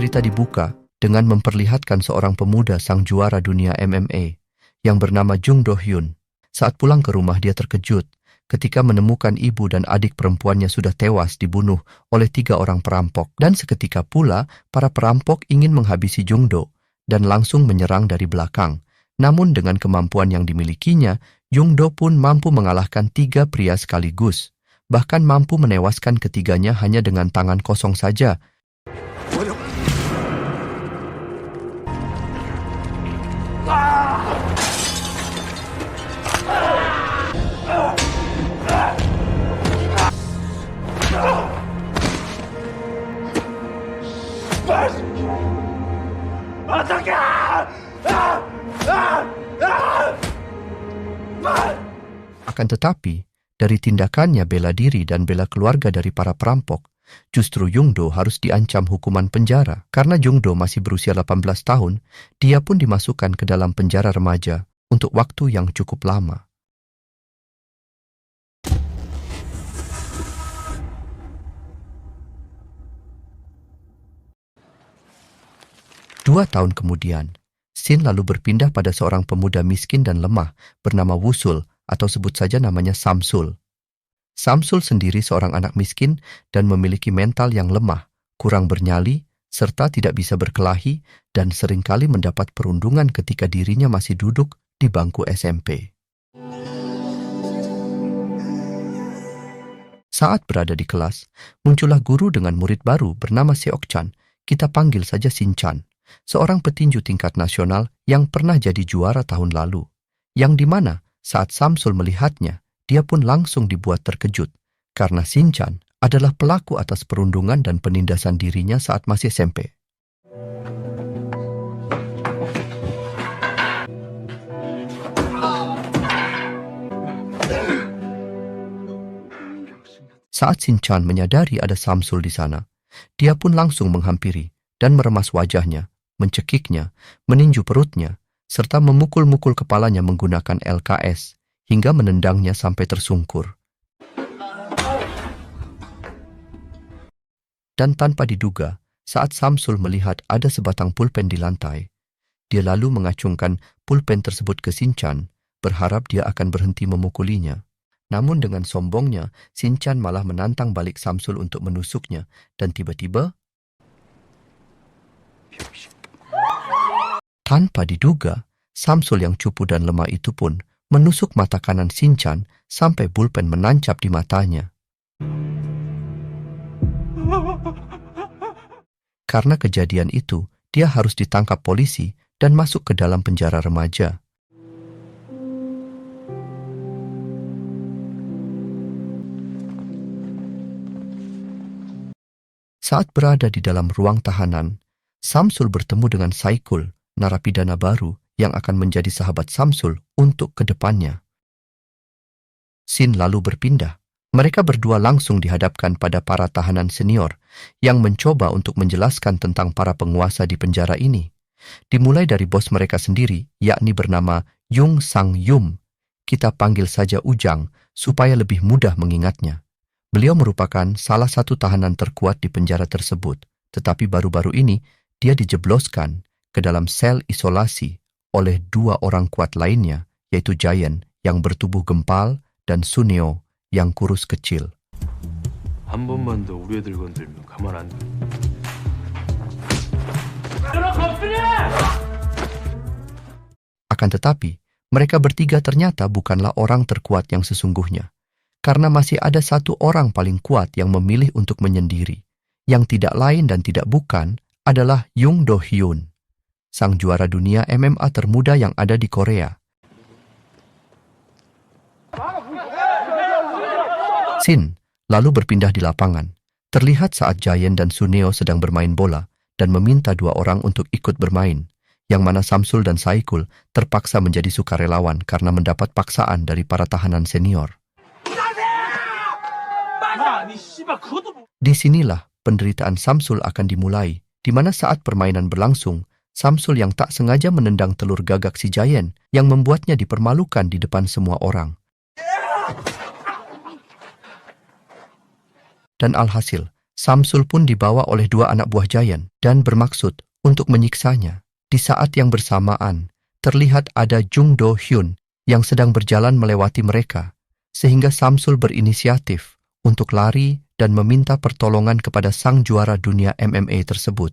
Cerita dibuka dengan memperlihatkan seorang pemuda sang juara dunia MMA yang bernama Jung Do-hyun. Saat pulang ke rumah dia terkejut ketika menemukan ibu dan adik perempuannya sudah tewas dibunuh oleh 3 orang perampok. Dan seketika pula para perampok ingin menghabisi Jung Do dan langsung menyerang dari belakang. Namun dengan kemampuan yang dimilikinya, Jung Do pun mampu mengalahkan 3 pria sekaligus. Bahkan mampu menewaskan ketiganya hanya dengan tangan kosong saja. Akan tetapi, dari tindakannya bela diri dan bela keluarga dari para perampok, justru Jung Do harus diancam hukuman penjara. Karena Jung Do masih berusia 18 tahun, dia pun dimasukkan ke dalam penjara remaja untuk waktu yang cukup lama. Dua tahun kemudian, Shin lalu berpindah pada seorang pemuda miskin dan lemah bernama Wusul, atau sebut saja namanya Samsul. Samsul sendiri seorang anak miskin dan memiliki mental yang lemah, kurang bernyali, serta tidak bisa berkelahi dan seringkali mendapat perundungan ketika dirinya masih duduk di bangku SMP. Saat berada di kelas, muncullah guru dengan murid baru bernama Seok-chan, kita panggil saja Shin-chan, seorang petinju tingkat nasional yang pernah jadi juara tahun lalu, yang dimana saat Samsul melihatnya, dia pun langsung dibuat terkejut karena Shin-chan adalah pelaku atas perundungan dan penindasan dirinya saat masih SMP. Saat Shin-chan menyadari ada Samsul di sana, dia pun langsung menghampiri dan meremas wajahnya, mencekiknya, meninju perutnya, serta memukul-mukul kepalanya menggunakan LKS hingga menendangnya sampai tersungkur. Dan tanpa diduga, saat Samsul melihat ada sebatang pulpen di lantai, dia lalu mengacungkan pulpen tersebut ke Shin-chan, berharap dia akan berhenti memukulinya. Namun dengan sombongnya, Shin-chan malah menantang balik Samsul untuk menusuknya, dan tiba-tiba, tanpa diduga, Samsul yang cupu dan lemah itu pun menusuk mata kanan Shin-chan sampai pulpen menancap di matanya. Karena kejadian itu, dia harus ditangkap polisi dan masuk ke dalam penjara remaja. Saat berada di dalam ruang tahanan, Samsul bertemu dengan Saikul, narapidana baru yang akan menjadi sahabat Samsul untuk ke depannya. Shin lalu berpindah. Mereka berdua langsung dihadapkan pada para tahanan senior yang mencoba untuk menjelaskan tentang para penguasa di penjara ini. Dimulai dari bos mereka sendiri, yakni bernama Jung Sang-yum. Kita panggil saja Ujang supaya lebih mudah mengingatnya. Beliau merupakan salah satu tahanan terkuat di penjara tersebut, tetapi baru-baru ini dia dijebloskan ke dalam sel isolasi oleh 2 orang kuat lainnya, yaitu Giant yang bertubuh gempal dan Suneo yang kurus kecil. 한 번만 더 우리 애들 건들면 가만 안 둬. Akan tetapi, mereka bertiga ternyata bukanlah orang terkuat yang sesungguhnya, karena masih ada 1 orang paling kuat yang memilih untuk menyendiri, yang tidak lain dan tidak bukan adalah Jung Do-hyun, sang juara dunia MMA termuda yang ada di Korea. Shin lalu berpindah di lapangan. Terlihat saat Giant dan Suneo sedang bermain bola dan meminta 2 orang untuk ikut bermain, yang mana Samsul dan Saikul terpaksa menjadi sukarelawan karena mendapat paksaan dari para tahanan senior. Disinilah penderitaan Samsul akan dimulai, di mana saat permainan berlangsung, Samsul yang tak sengaja menendang telur gagak si Giant yang membuatnya dipermalukan di depan semua orang. Dan alhasil, Samsul pun dibawa oleh dua anak buah Giant dan bermaksud untuk menyiksanya. Di saat yang bersamaan, terlihat ada Jung Do Hyun yang sedang berjalan melewati mereka, sehingga Samsul berinisiatif untuk lari dan meminta pertolongan kepada sang juara dunia MMA tersebut.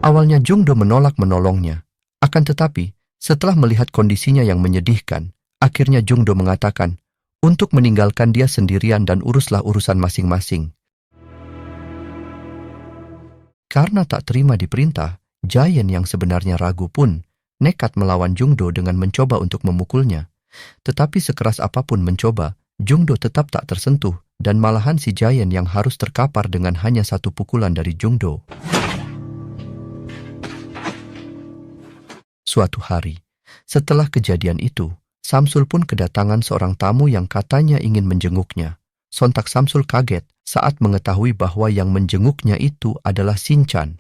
Awalnya Jung Do menolak menolongnya, akan tetapi setelah melihat kondisinya yang menyedihkan, akhirnya Jung Do mengatakan untuk meninggalkan dia sendirian dan uruslah urusan masing-masing. Karena tak terima diperintah, Giant yang sebenarnya ragu pun nekat melawan Jung Do dengan mencoba untuk memukulnya. Tetapi sekeras apapun mencoba, Jung Do tetap tak tersentuh dan malahan si Giant yang harus terkapar dengan hanya satu pukulan dari Jung Do. Suatu hari, setelah kejadian itu, Samsul pun kedatangan seorang tamu yang katanya ingin menjenguknya. Sontak Samsul kaget saat mengetahui bahwa yang menjenguknya itu adalah Shinchan.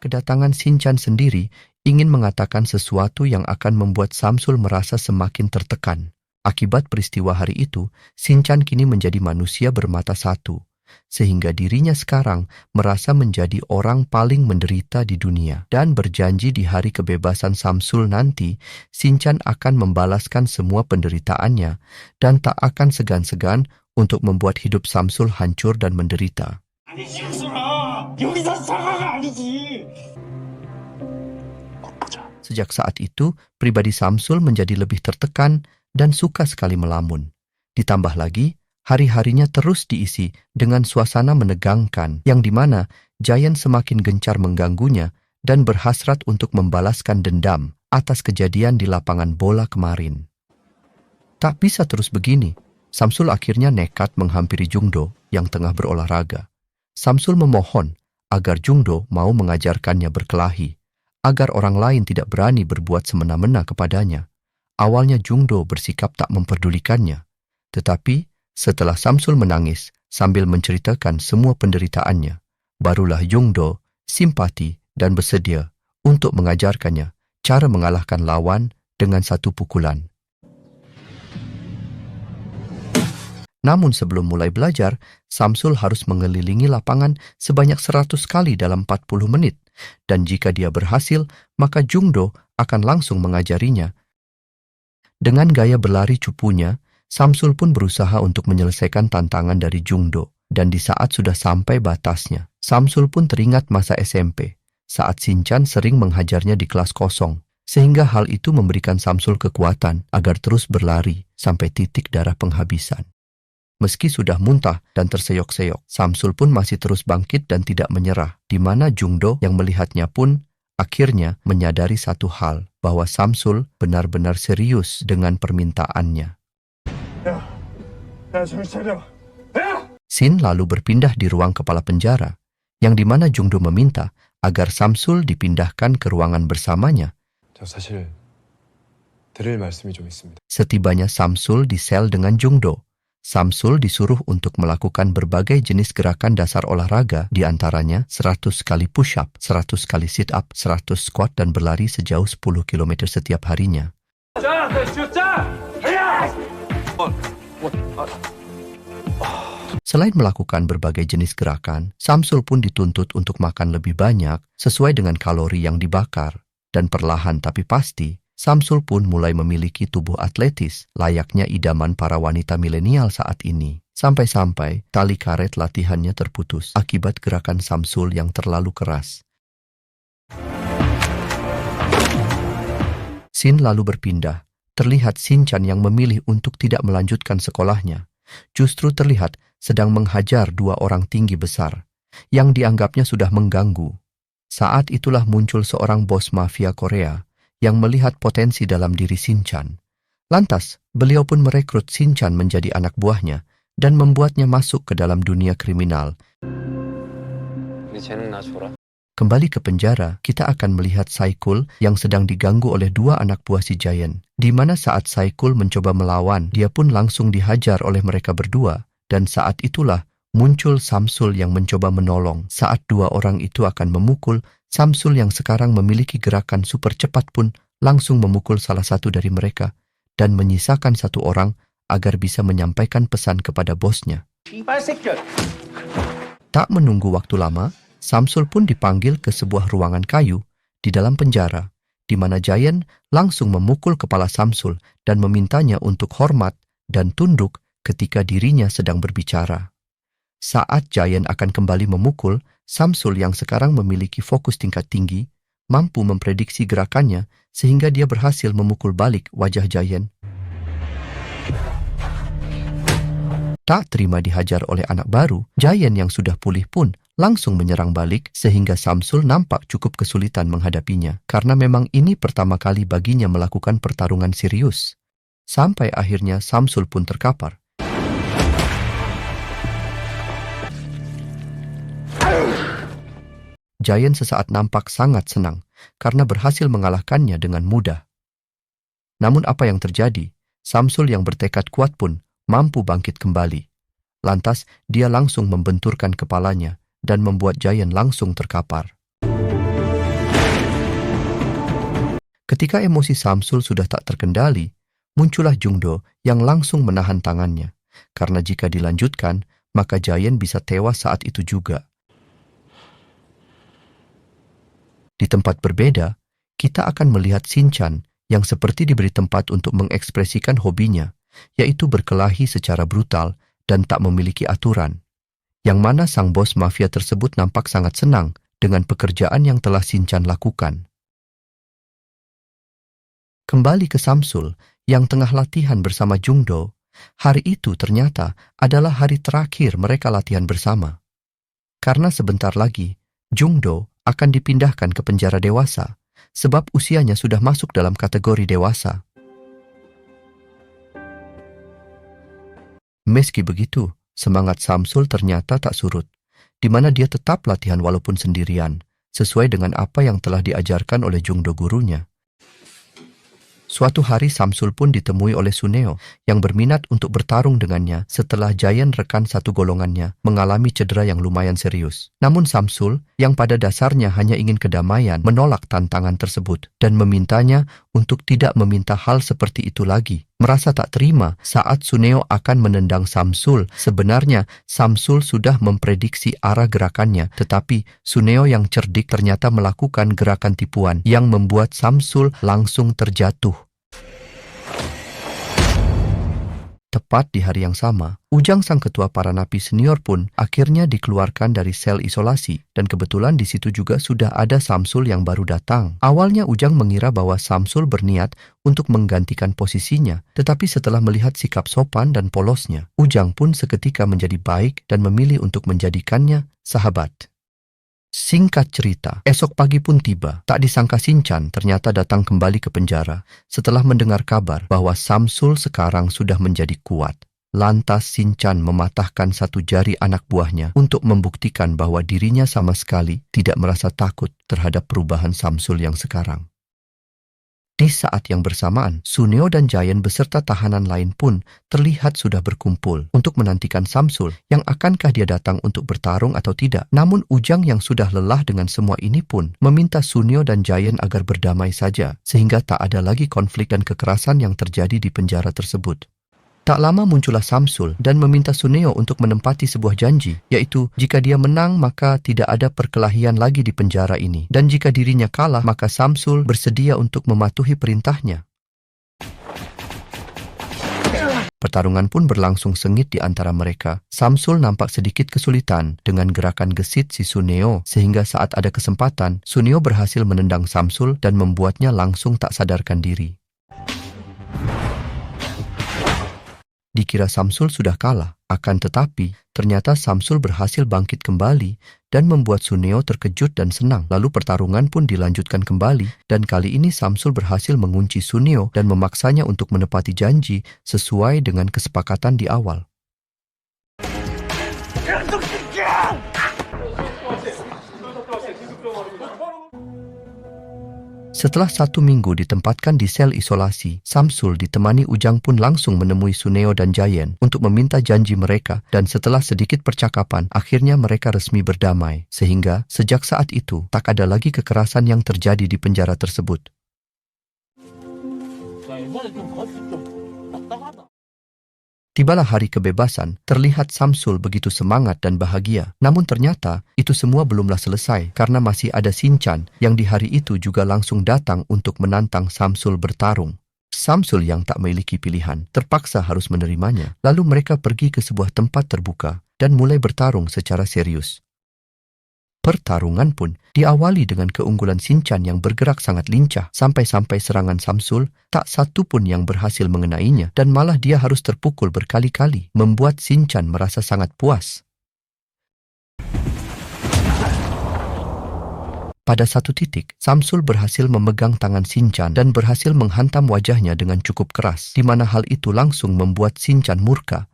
Kedatangan Shinchan sendiri ingin mengatakan sesuatu yang akan membuat Samsul merasa semakin tertekan. Akibat peristiwa hari itu, Shinchan kini menjadi manusia bermata satu, sehingga dirinya sekarang merasa menjadi orang paling menderita di dunia. Dan berjanji di hari kebebasan Samsul nanti, Shinchan akan membalaskan semua penderitaannya dan tak akan segan-segan untuk membuat hidup Samsul hancur dan menderita. Sejak saat itu, pribadi Samsul menjadi lebih tertekan dan suka sekali melamun. Ditambah lagi, hari-harinya terus diisi dengan suasana menegangkan yang dimana Giant semakin gencar mengganggunya dan berhasrat untuk membalaskan dendam atas kejadian di lapangan bola kemarin. Tak bisa terus begini, Samsul akhirnya nekat menghampiri Jung Do yang tengah berolahraga. Samsul memohon agar Jung Do mau mengajarkannya berkelahi, agar orang lain tidak berani berbuat semena-mena kepadanya. Awalnya Jung Do bersikap tak memperdulikannya, tetapi setelah Samsul menangis sambil menceritakan semua penderitaannya, barulah Jung Do simpati dan bersedia untuk mengajarkannya cara mengalahkan lawan dengan satu pukulan. Namun sebelum mulai belajar, Samsul harus mengelilingi lapangan sebanyak 100 kali dalam 40 menit. Dan jika dia berhasil, maka Jung Do akan langsung mengajarinya. Dengan gaya berlari cupunya, Samsul pun berusaha untuk menyelesaikan tantangan dari Jung Do. Dan di saat sudah sampai batasnya, Samsul pun teringat masa SMP, saat Shinchan sering menghajarnya di kelas kosong. Sehingga hal itu memberikan Samsul kekuatan agar terus berlari sampai titik darah penghabisan. Meski sudah muntah dan terseok-seok, Samsul pun masih terus bangkit dan tidak menyerah, di mana Jung Do yang melihatnya pun akhirnya menyadari satu hal, bahwa Samsul benar-benar serius dengan permintaannya. Shin lalu berpindah di ruang kepala penjara, yang di mana Jung Do meminta agar Samsul dipindahkan ke ruangan bersamanya. Setibanya Samsul di sel dengan Jung Do, Samsul disuruh untuk melakukan berbagai jenis gerakan dasar olahraga, di antaranya 100 kali push-up, 100 kali sit-up, 100 squat, dan berlari sejauh 10 km setiap harinya. Selain melakukan berbagai jenis gerakan, Samsul pun dituntut untuk makan lebih banyak sesuai dengan kalori yang dibakar. Dan perlahan tapi pasti, Samsul pun mulai memiliki tubuh atletis, layaknya idaman para wanita milenial saat ini. Sampai-sampai tali karet latihannya terputus akibat gerakan Samsul yang terlalu keras. Shin lalu berpindah. Terlihat Shinchan yang memilih untuk tidak melanjutkan sekolahnya. Justru terlihat sedang menghajar dua orang tinggi besar, yang dianggapnya sudah mengganggu. Saat itulah muncul seorang bos mafia Korea, yang melihat potensi dalam diri Shinchan. Lantas, beliau pun merekrut Shinchan menjadi anak buahnya dan membuatnya masuk ke dalam dunia kriminal. Kembali ke penjara, kita akan melihat Saikul yang sedang diganggu oleh dua anak buah si Giant, di mana saat Saikul mencoba melawan, dia pun langsung dihajar oleh mereka berdua, dan saat itulah muncul Samsul yang mencoba menolong. Saat dua orang itu akan memukul, Samsul yang sekarang memiliki gerakan super cepat pun langsung memukul salah satu dari mereka dan menyisakan satu orang agar bisa menyampaikan pesan kepada bosnya. Tak menunggu waktu lama, Samsul pun dipanggil ke sebuah ruangan kayu di dalam penjara, di mana Giant langsung memukul kepala Samsul dan memintanya untuk hormat dan tunduk ketika dirinya sedang berbicara. Saat Giant akan kembali memukul, Samsul yang sekarang memiliki fokus tingkat tinggi, mampu memprediksi gerakannya sehingga dia berhasil memukul balik wajah Giant. Tak terima dihajar oleh anak baru, Giant yang sudah pulih pun langsung menyerang balik sehingga Samsul nampak cukup kesulitan menghadapinya karena memang ini pertama kali baginya melakukan pertarungan serius. Sampai akhirnya Samsul pun terkapar. Giant sesaat nampak sangat senang karena berhasil mengalahkannya dengan mudah. Namun apa yang terjadi? Samsul yang bertekad kuat pun mampu bangkit kembali. Lantas, dia langsung membenturkan kepalanya dan membuat Giant langsung terkapar. Ketika emosi Samsul sudah tak terkendali, muncullah Jungdo yang langsung menahan tangannya. Karena jika dilanjutkan, maka Giant bisa tewas saat itu juga. Di tempat berbeda, kita akan melihat Shinchan yang seperti diberi tempat untuk mengekspresikan hobinya, yaitu berkelahi secara brutal dan tak memiliki aturan, yang mana sang bos mafia tersebut nampak sangat senang dengan pekerjaan yang telah Shinchan lakukan. Kembali ke Samsul yang tengah latihan bersama Jungdo, hari itu ternyata adalah hari terakhir mereka latihan bersama. Karena sebentar lagi, Jungdo akan dipindahkan ke penjara dewasa, sebab usianya sudah masuk dalam kategori dewasa. Meski begitu, semangat Samsul ternyata tak surut, di mana dia tetap latihan walaupun sendirian, sesuai dengan apa yang telah diajarkan oleh Jungdo gurunya. Suatu hari Samsul pun ditemui oleh Suneo yang berminat untuk bertarung dengannya setelah Giant rekan satu golongannya mengalami cedera yang lumayan serius. Namun Samsul, yang pada dasarnya hanya ingin kedamaian, menolak tantangan tersebut dan memintanya untuk tidak meminta hal seperti itu lagi. Merasa tak terima saat Suneo akan menendang Samsul. Sebenarnya Samsul sudah memprediksi arah gerakannya, tetapi Suneo yang cerdik ternyata melakukan gerakan tipuan yang membuat Samsul langsung terjatuh. Tepat di hari yang sama, Ujang sang ketua para napi senior pun akhirnya dikeluarkan dari sel isolasi dan kebetulan di situ juga sudah ada Samsul yang baru datang. Awalnya Ujang mengira bahwa Samsul berniat untuk menggantikan posisinya, tetapi setelah melihat sikap sopan dan polosnya, Ujang pun seketika menjadi baik dan memilih untuk menjadikannya sahabat. Singkat cerita, esok pagi pun tiba. Tak disangka Shinchan ternyata datang kembali ke penjara setelah mendengar kabar bahwa Samsul sekarang sudah menjadi kuat. Lantas Shinchan mematahkan satu jari anak buahnya untuk membuktikan bahwa dirinya sama sekali tidak merasa takut terhadap perubahan Samsul yang sekarang. Di saat yang bersamaan, Suneo dan Giant beserta tahanan lain pun terlihat sudah berkumpul untuk menantikan Samsul yang akankah dia datang untuk bertarung atau tidak. Namun Ujang yang sudah lelah dengan semua ini pun meminta Suneo dan Giant agar berdamai saja, sehingga tak ada lagi konflik dan kekerasan yang terjadi di penjara tersebut. Tak lama muncullah Samsul dan meminta Suneo untuk menempati sebuah janji, yaitu jika dia menang maka tidak ada perkelahian lagi di penjara ini, dan jika dirinya kalah maka Samsul bersedia untuk mematuhi perintahnya. Pertarungan pun berlangsung sengit di antara mereka. Samsul nampak sedikit kesulitan dengan gerakan gesit si Suneo, sehingga saat ada kesempatan, Suneo berhasil menendang Samsul dan membuatnya langsung tak sadarkan diri. Dikira Samsul sudah kalah, akan tetapi ternyata Samsul berhasil bangkit kembali dan membuat Suneo terkejut dan senang. Lalu pertarungan pun dilanjutkan kembali dan kali ini Samsul berhasil mengunci Suneo dan memaksanya untuk menepati janji sesuai dengan kesepakatan di awal. Setelah 1 minggu ditempatkan di sel isolasi, Samsul ditemani Ujang pun langsung menemui Suneo dan Giant untuk meminta janji mereka, dan setelah sedikit percakapan, akhirnya mereka resmi berdamai. Sehingga sejak saat itu, tak ada lagi kekerasan yang terjadi di penjara tersebut. Tibalah hari kebebasan, terlihat Samsul begitu semangat dan bahagia. Namun ternyata itu semua belumlah selesai karena masih ada Shinchan yang di hari itu juga langsung datang untuk menantang Samsul bertarung. Samsul yang tak memiliki pilihan terpaksa harus menerimanya. Lalu mereka pergi ke sebuah tempat terbuka dan mulai bertarung secara serius. Pertarungan pun diawali dengan keunggulan Shinchan yang bergerak sangat lincah sampai-sampai serangan Samsul tak satu pun yang berhasil mengenainya dan malah dia harus terpukul berkali-kali, membuat Shinchan merasa sangat puas. Pada satu titik, Samsul berhasil memegang tangan Shinchan dan berhasil menghantam wajahnya dengan cukup keras, di mana hal itu langsung membuat Shinchan murka.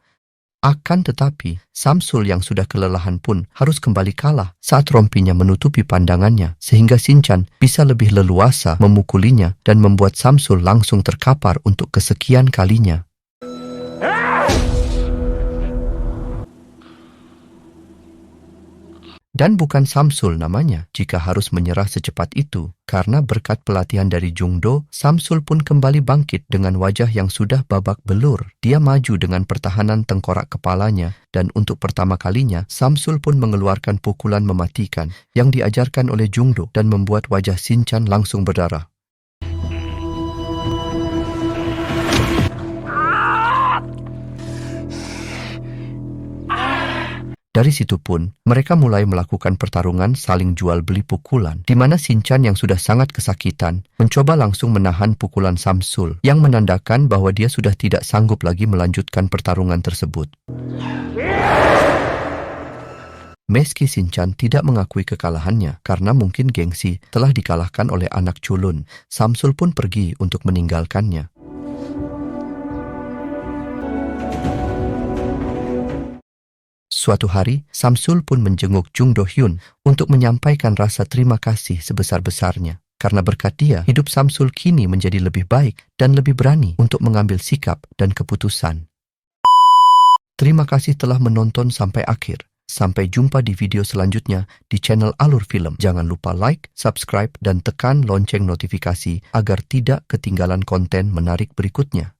Akan tetapi, Samsul yang sudah kelelahan pun harus kembali kalah saat rompinya menutupi pandangannya, sehingga Shinchan bisa lebih leluasa memukulinya dan membuat Samsul langsung terkapar untuk kesekian kalinya. Dan bukan Samsul namanya jika harus menyerah secepat itu. Karena berkat pelatihan dari Jungdo, Samsul pun kembali bangkit dengan wajah yang sudah babak belur. Dia maju dengan pertahanan tengkorak kepalanya dan untuk pertama kalinya, Samsul pun mengeluarkan pukulan mematikan yang diajarkan oleh Jungdo dan membuat wajah Shinchan langsung berdarah. Dari situ pun, mereka mulai melakukan pertarungan saling jual beli pukulan, di mana Shinchan yang sudah sangat kesakitan mencoba langsung menahan pukulan Samsul, yang menandakan bahwa dia sudah tidak sanggup lagi melanjutkan pertarungan tersebut. Meski Shinchan tidak mengakui kekalahannya, karena mungkin gengsi telah dikalahkan oleh anak culun, Samsul pun pergi untuk meninggalkannya. Suatu hari, Samsul pun menjenguk Jung Do-hyun untuk menyampaikan rasa terima kasih sebesar-besarnya. Karena berkat dia, hidup Samsul kini menjadi lebih baik dan lebih berani untuk mengambil sikap dan keputusan. Terima kasih telah menonton sampai akhir. Sampai jumpa di video selanjutnya di channel Alur Film. Jangan lupa like, subscribe, dan tekan lonceng notifikasi agar tidak ketinggalan konten menarik berikutnya.